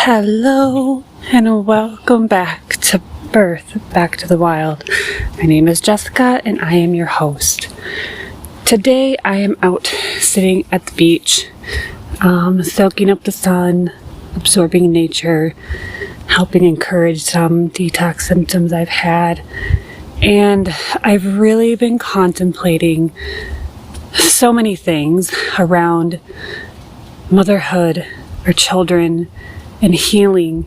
Hello and welcome back to Birth, Back to the Wild. My name is Jessica and I am your host. Today I am out sitting at the beach, soaking up the sun, absorbing nature, helping encourage some detox symptoms I've had. And I've really been contemplating so many things around motherhood, our children, and healing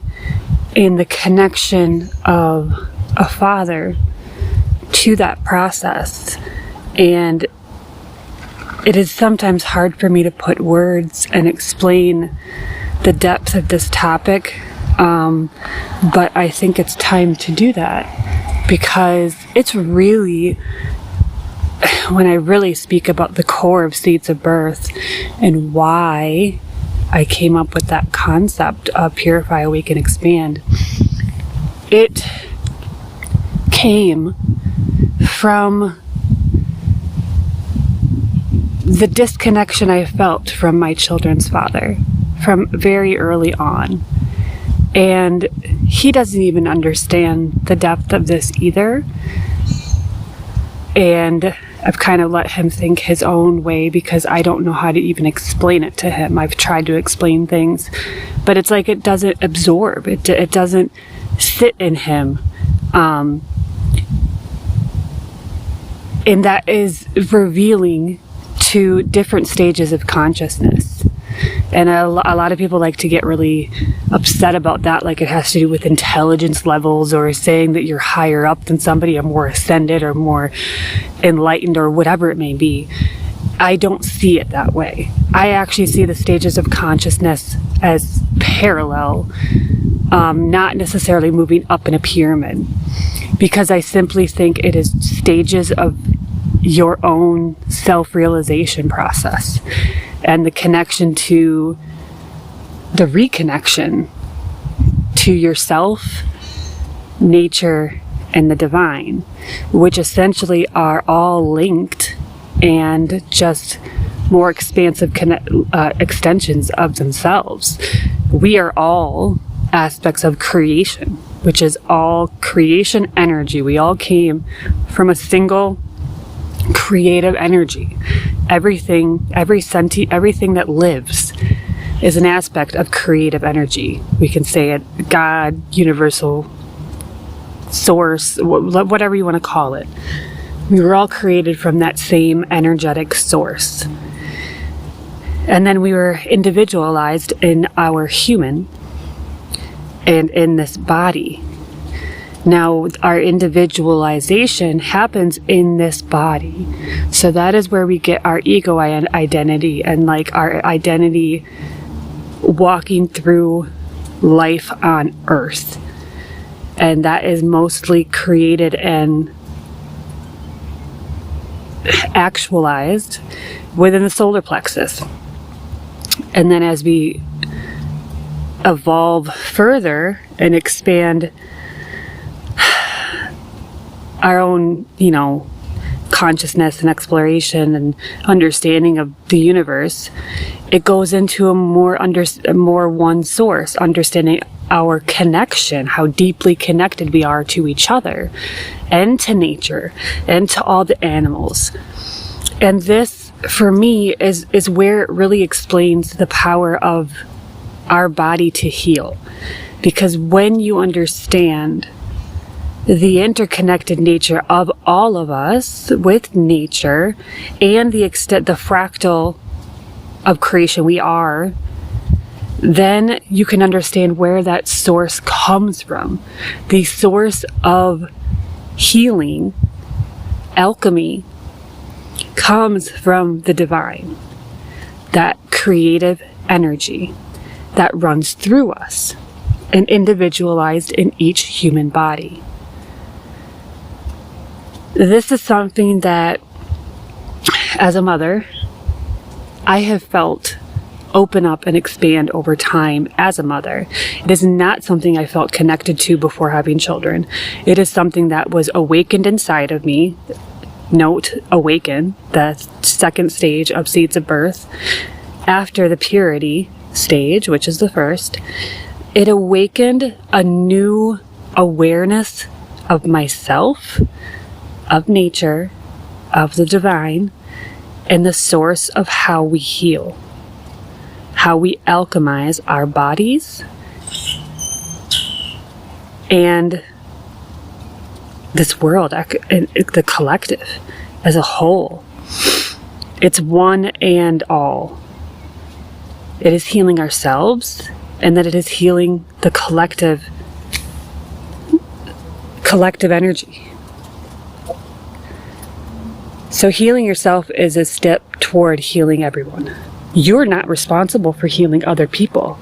in the connection of a father to that process. And it is sometimes hard for me to put words and explain the depth of this topic, but I think it's time to do that, because it's really, when I really speak about the core of Seeds of Birth and why I came up with that concept of Purify, Awaken, Expand, it came from the disconnection I felt from my children's father from very early on. And he doesn't even understand the depth of this either. And I've kind of let him think his own way because I don't know how to even explain it to him. I've tried to explain things, but it's like it doesn't absorb. It doesn't sit in him. And that is revealing to different stages of consciousness. And a lot of people like to get really upset about that, like it has to do with intelligence levels or saying that you're higher up than somebody or more ascended or more enlightened or whatever it may be. I don't see it that way. I actually see the stages of consciousness as parallel, not necessarily moving up in a pyramid, because I simply think it is stages of your own self-realization process and the connection to the reconnection to yourself, nature, and the divine, which essentially are all linked and just more expansive extensions of themselves. We are all aspects of creation, which is all creation energy. We all came from a single creative energy. Everything that lives is an aspect of creative energy. We can say it God, universal source, whatever you want to call it. We were all created from that same energetic source. And then we were individualized in our human and in this body. Now, our individualization happens in this body. So that is where we get our ego identity and like our identity walking through life on Earth. And that is mostly created and actualized within the solar plexus. And then as we evolve further and expand our own, consciousness and exploration and understanding of the universe, it goes into a more one source, understanding our connection, how deeply connected we are to each other and to nature and to all the animals. And this, for me, is where it really explains the power of our body to heal. Because when you understand the interconnected nature of all of us with nature and the fractal of creation we are, then you can understand where that source comes from. The source of healing, alchemy, comes from the divine, that creative energy that runs through us and individualized in each human body. This is something that, as a mother, I have felt open up and expand over time as a mother. It is not something I felt connected to before having children. It is something that was awakened inside of me. Note, awaken, the second stage of Seeds of Birth, after the purity stage, which is the first. it awakened a new awareness of myself, of nature, of the divine, and the source of how we heal, how we alchemize our bodies and this world, the collective as a whole. It's one and all. It is healing ourselves, and that it is healing the collective energy. So healing yourself is a step toward healing everyone. You're not responsible for healing other people,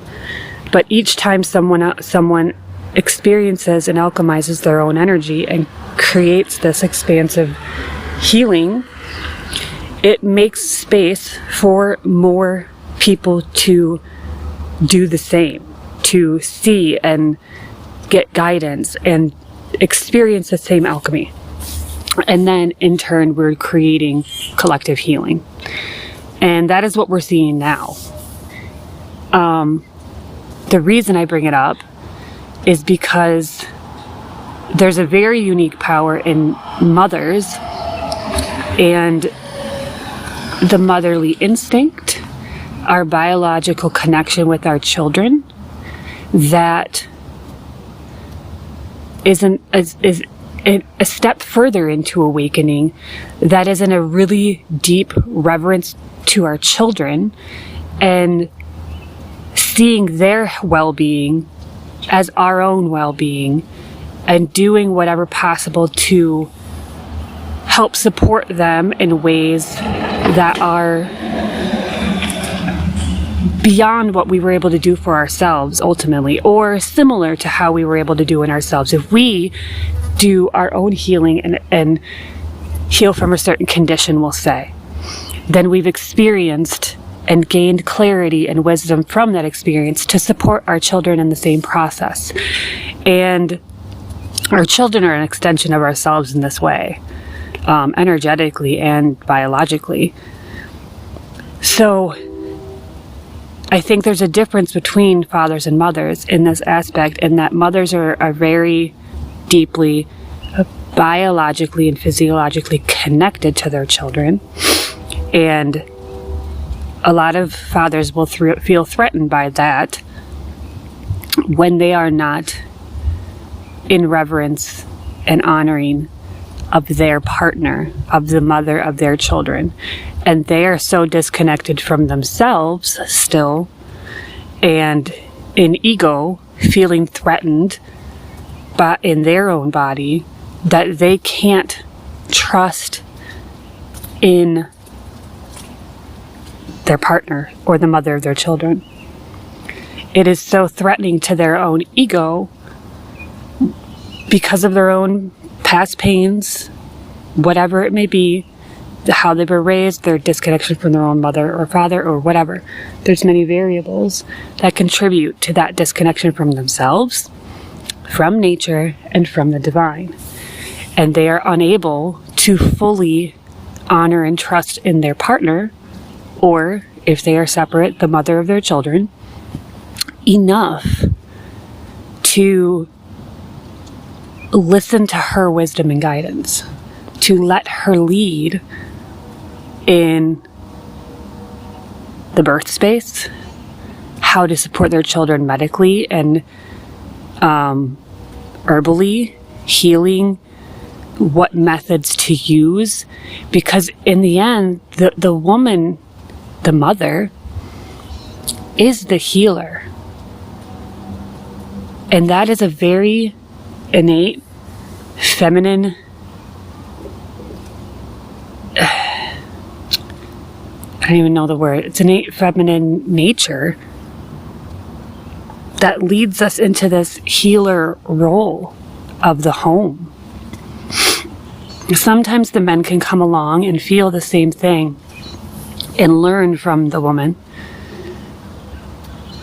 but each time someone experiences and alchemizes their own energy and creates this expansive healing, it makes space for more people to do the same, to see and get guidance and experience the same alchemy. And then in turn, we're creating collective healing. And that is what we're seeing now. The reason I bring it up is because there's a very unique power in mothers and the motherly instinct, our biological connection with our children, that is a step further into awakening, that is in a really deep reverence to our children and seeing their well-being as our own well-being and doing whatever possible to help support them in ways that are beyond what we were able to do for ourselves ultimately, or similar to how we were able to do in ourselves. If we do our own healing and heal from a certain condition, we'll say, then we've experienced and gained clarity and wisdom from that experience to support our children in the same process. And our children are an extension of ourselves in this way, energetically and biologically. So I think there's a difference between fathers and mothers in this aspect, in that mothers are very deeply biologically and physiologically connected to their children, and a lot of fathers will feel threatened by that when they are not in reverence and honoring of their partner, of the mother of their children. And they are so disconnected from themselves still, and in ego, feeling threatened in their own body, that they can't trust in their partner or the mother of their children. It is so threatening to their own ego because of their own past pains, whatever it may be, how they were raised, their disconnection from their own mother or father or whatever. There's many variables that contribute to that disconnection from themselves, from nature, and from the divine. And they are unable to fully honor and trust in their partner, or if they are separate, the mother of their children, enough to listen to her wisdom and guidance, to let her lead in the birth space, how to support their children medically and herbally, healing, what methods to use, because in the end, the woman, the mother, is the healer. And that is a very innate, feminine, I don't even know the word, it's innate feminine nature that leads us into this healer role of the home. Sometimes the men can come along and feel the same thing and learn from the woman.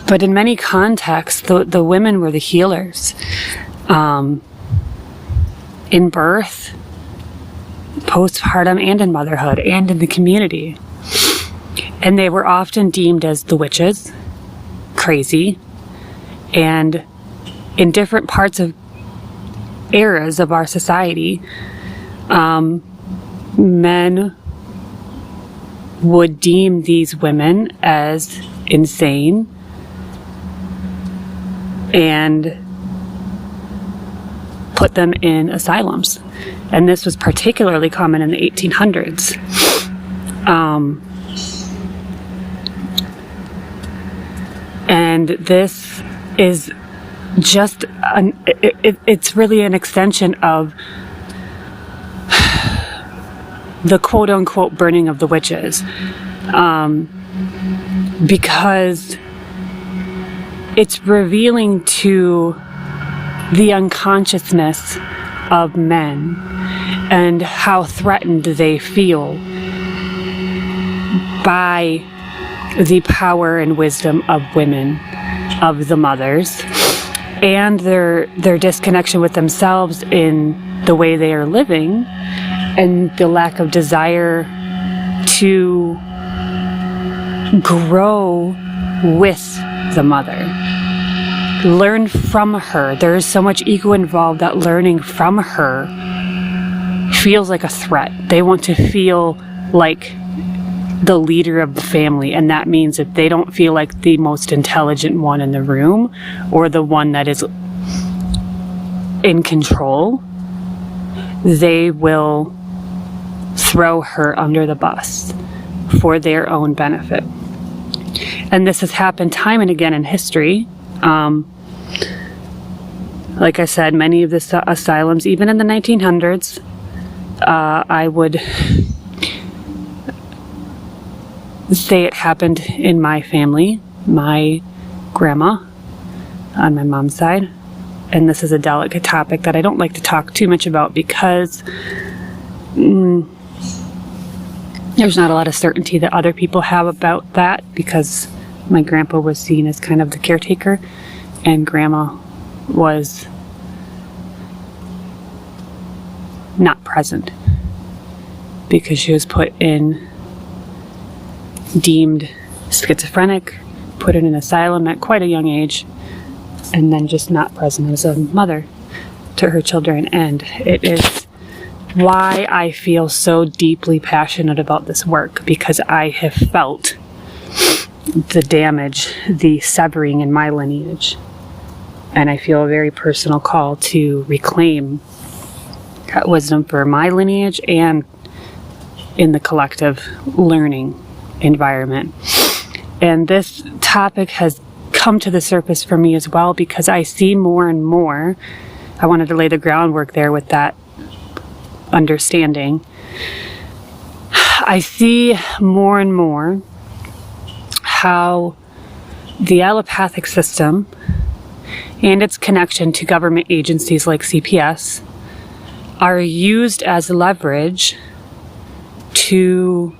But in many contexts, the women were the healers. In birth, postpartum, and in motherhood, and in the community. And they were often deemed as the witches, crazy, And in different parts of eras of our society, men would deem these women as insane and put them in asylums. And this was particularly common in the 1800s. And this is just, it's really an extension of the quote-unquote burning of the witches, because it's revealing to the unconsciousness of men and how threatened they feel by the power and wisdom of women, of the mothers, and their disconnection with themselves in the way they are living, and the lack of desire to grow with the mother. Learn from her. There is so much ego involved that learning from her feels like a threat. They want to feel like the leader of the family, and that means if they don't feel like the most intelligent one in the room or the one that is in control, they will throw her under the bus for their own benefit. And this has happened time and again in history. Like I said, many of the asylums, even in the 1900s, I would say it happened in my family, my grandma on my mom's side. And this is a delicate topic that I don't like to talk too much about because there's not a lot of certainty that other people have about that, because my grandpa was seen as kind of the caretaker and grandma was not present because she was deemed schizophrenic, put in an asylum at quite a young age, and then just not present as a mother to her children. And it is why I feel so deeply passionate about this work, because I have felt the damage, the severing in my lineage. And I feel a very personal call to reclaim that wisdom for my lineage and in the collective learning environment. And this topic has come to the surface for me as well, because I see more and more. I wanted to lay the groundwork there with that understanding. I see more and more how the allopathic system and its connection to government agencies like CPS are used as leverage to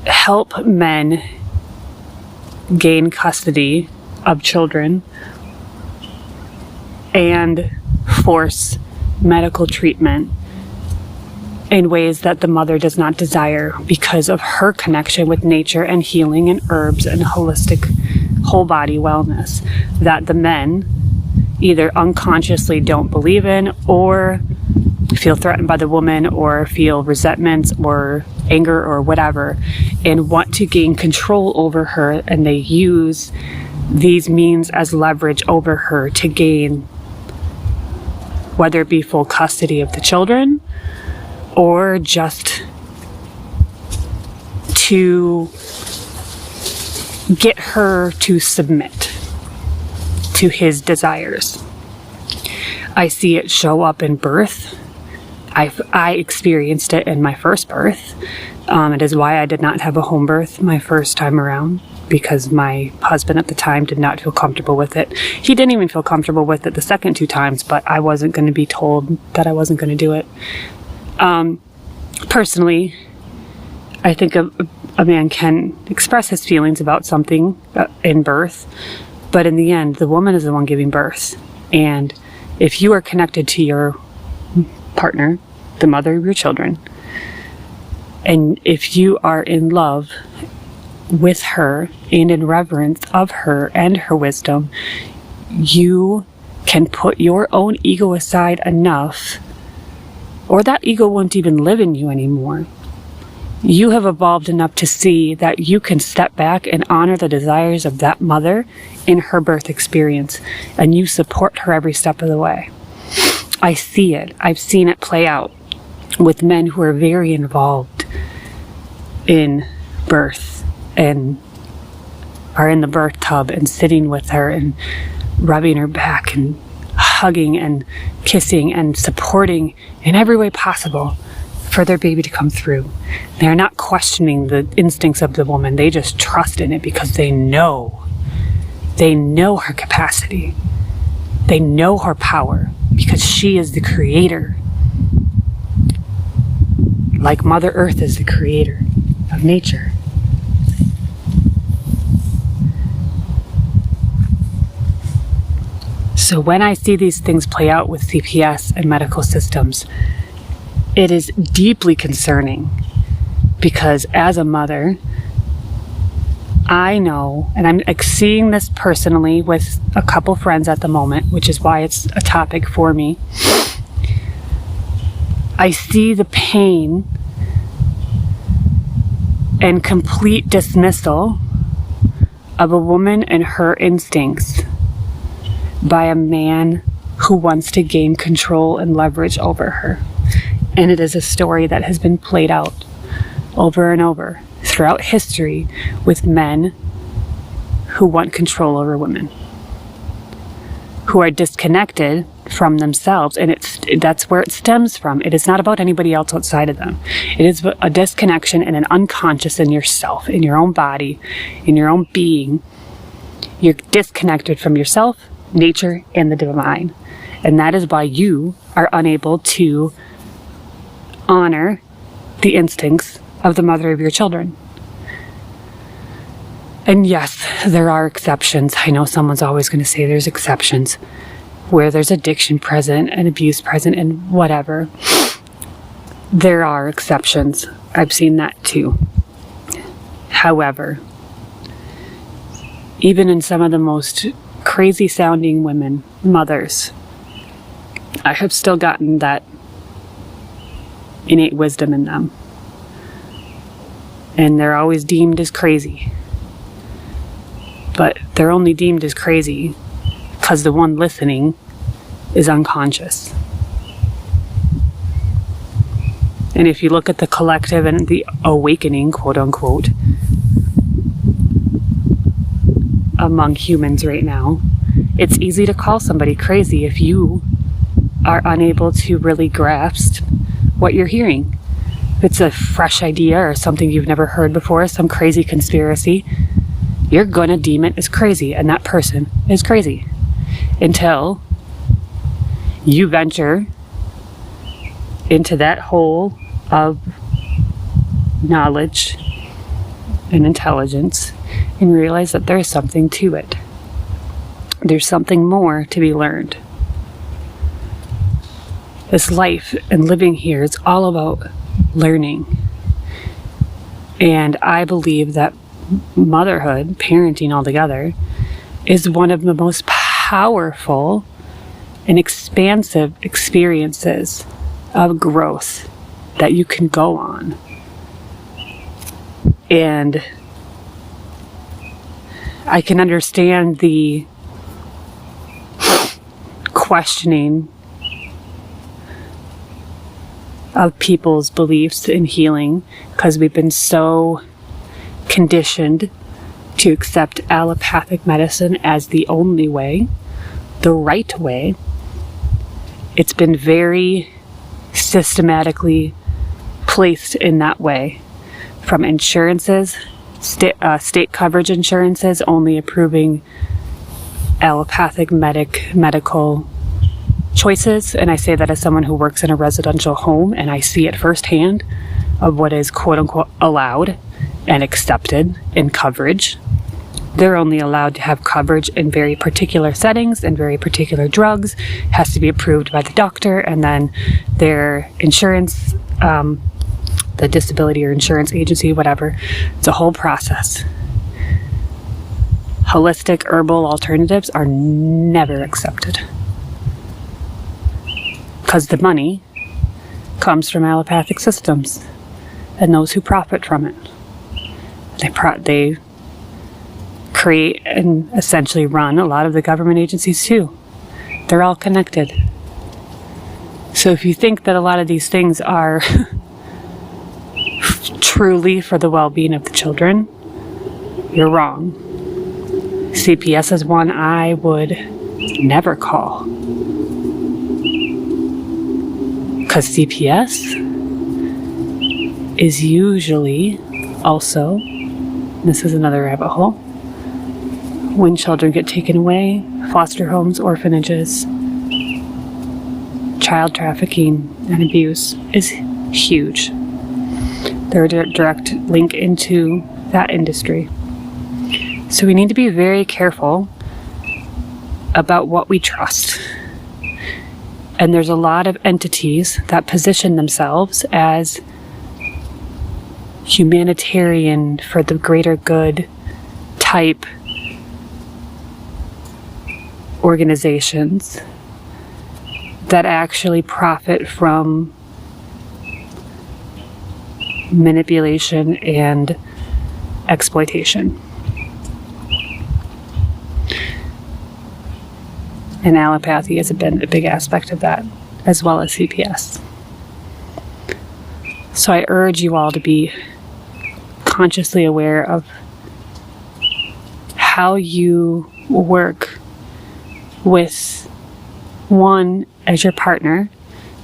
help men gain custody of children and force medical treatment in ways that the mother does not desire because of her connection with nature and healing and herbs and holistic whole body wellness that the men either unconsciously don't believe in, or feel threatened by the woman, or feel resentments or anger or whatever, and want to gain control over her, and they use these means as leverage over her to gain, whether it be full custody of the children or just to get her to submit to his desires. I see it show up in birth. I experienced it in my first birth. It is why I did not have a home birth my first time around, because my husband at the time did not feel comfortable with it. He didn't even feel comfortable with it the second 2 times, but I wasn't going to be told that I wasn't going to do it. Personally, I think a man can express his feelings about something in birth, but in the end, the woman is the one giving birth. And if you are connected to your partner, the mother of your children, and if you are in love with her and in reverence of her and her wisdom, you can put your own ego aside enough, or that ego won't even live in you anymore. You have evolved enough to see that you can step back and honor the desires of that mother in her birth experience, and you support her every step of the way. I see it. I've seen it play out with men who are very involved in birth and are in the birth tub and sitting with her and rubbing her back and hugging and kissing and supporting in every way possible for their baby to come through. They're not questioning the instincts of the woman. They just trust in it because they know her capacity. They know her power because she is the creator. Like Mother Earth is the creator of nature. So when I see these things play out with CPS and medical systems, it is deeply concerning because as a mother, I know, and I'm seeing this personally with a couple friends at the moment, which is why it's a topic for me. I see the pain and complete dismissal of a woman and her instincts by a man who wants to gain control and leverage over her. And it is a story that has been played out over and over throughout history with men who want control over women, who are disconnected from themselves, and that's where it stems from. It is not about anybody else outside of them. It is a disconnection and an unconscious in yourself, in your own body, in your own being. You're disconnected from yourself, nature, and the divine. And that is why you are unable to honor the instincts of the mother of your children. And yes, there are exceptions. I know someone's always going to say there's exceptions where there's addiction present and abuse present and whatever. There are exceptions. I've seen that too. However, even in some of the most crazy sounding women, mothers, I have still gotten that innate wisdom in them. And they're always deemed as crazy. But they're only deemed as crazy because the one listening is unconscious. And if you look at the collective and the awakening, quote unquote, among humans right now, it's easy to call somebody crazy if you are unable to really grasp what you're hearing. If it's a fresh idea or something you've never heard before, some crazy conspiracy, you're going to deem it as crazy, and that person is crazy until you venture into that hole of knowledge and intelligence and realize that there's something to it. There's something more to be learned. This life and living here is all about learning. And I believe that motherhood, parenting altogether, is one of the most powerful and expansive experiences of growth that you can go on. And I can understand the questioning of people's beliefs in healing because we've been so conditioned to accept allopathic medicine as the only way, the right way. It's been very systematically placed in that way, from insurances, state coverage insurances only approving allopathic medical choices. And I say that as someone who works in a residential home, and I see it firsthand of what is quote unquote allowed and accepted in coverage. They're only allowed to have coverage in very particular settings and very particular drugs. It has to be approved by the doctor, and then their insurance, the disability or insurance agency, whatever. It's a whole process. holistic herbal alternatives are never accepted. Because the money comes from allopathic systems and those who profit from it. They create and essentially run a lot of the government agencies too. They're all connected. So if you think that a lot of these things are truly for the well-being of the children, you're wrong. CPS is one I would never call. Because CPS is usually also, this is another rabbit hole, when children get taken away, foster homes, orphanages, child trafficking and abuse is huge. They're a direct link into that industry. So we need to be very careful about what we trust. And there's a lot of entities that position themselves as humanitarian, for the greater good type organizations that actually profit from manipulation and exploitation. And allopathy has been a big aspect of that, as well as CPS. So I urge you all to be consciously aware of how you work with one as your partner,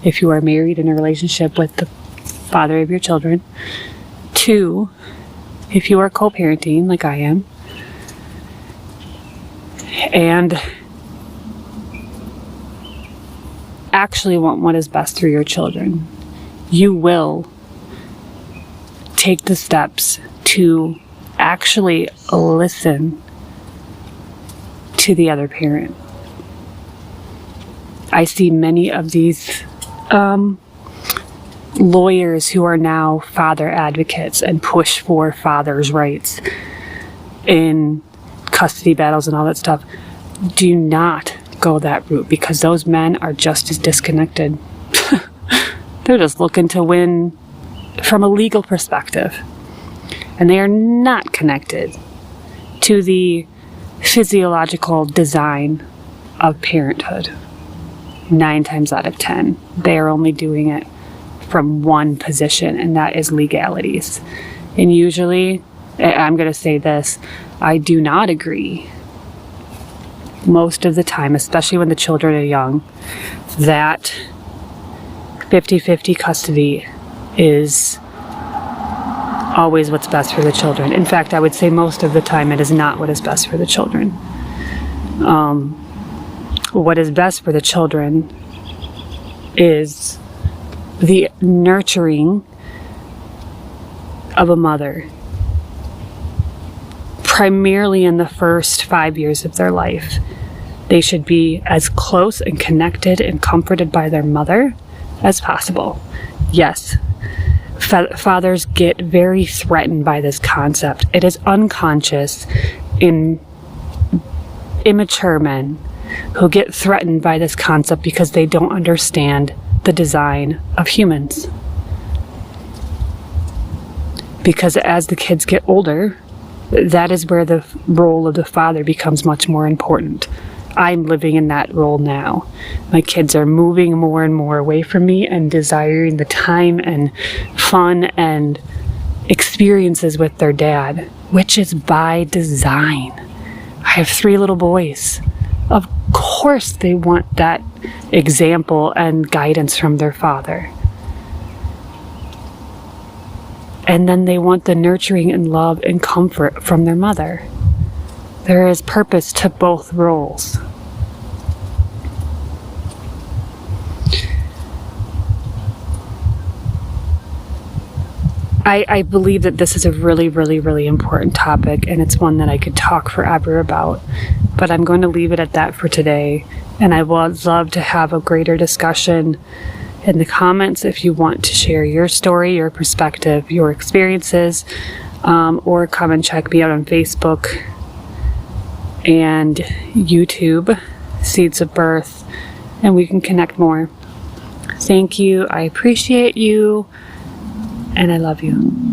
if you are married in a relationship with the father of your children. Two, if you are co-parenting like I am. And actually want what is best for your children. You will take the steps to actually listen to the other parent. I see many of these lawyers who are now father advocates and push for fathers' rights in custody battles and all that stuff. Do not go that route, because those men are just as disconnected. They're just looking to win from a legal perspective. And they are not connected to the physiological design of parenthood. 9 times out of 10, they are only doing it from one position, and that is legalities. And usually, I'm going to say this, I do not agree most of the time, especially when the children are young, that 50-50 custody is always what's best for the children. In fact, I would say most of the time it is not what is best for the children. What is best for the children is the nurturing of a mother, primarily in the first 5 years of their life. They should be as close and connected and comforted by their mother as possible. Yes, fathers get very threatened by this concept. It is unconscious in immature men who get threatened by this concept because they don't understand the design of humans. Because as the kids get older, that is where the role of the father becomes much more important. I'm living in that role now. My kids are moving more and more away from me and desiring the time and fun and experiences with their dad, which is by design. I have 3 little boys. Of course they want that example and guidance from their father. And then they want the nurturing and love and comfort from their mother. There is purpose to both roles. I believe that this is a really, really, really important topic, and it's one that I could talk forever about. But I'm going to leave it at that for today, and I would love to have a greater discussion in the comments if you want to share your story, your perspective, your experiences, or come and check me out on Facebook and YouTube, Seeds of Birth, and we can connect more. Thank you. I appreciate you, and I love you.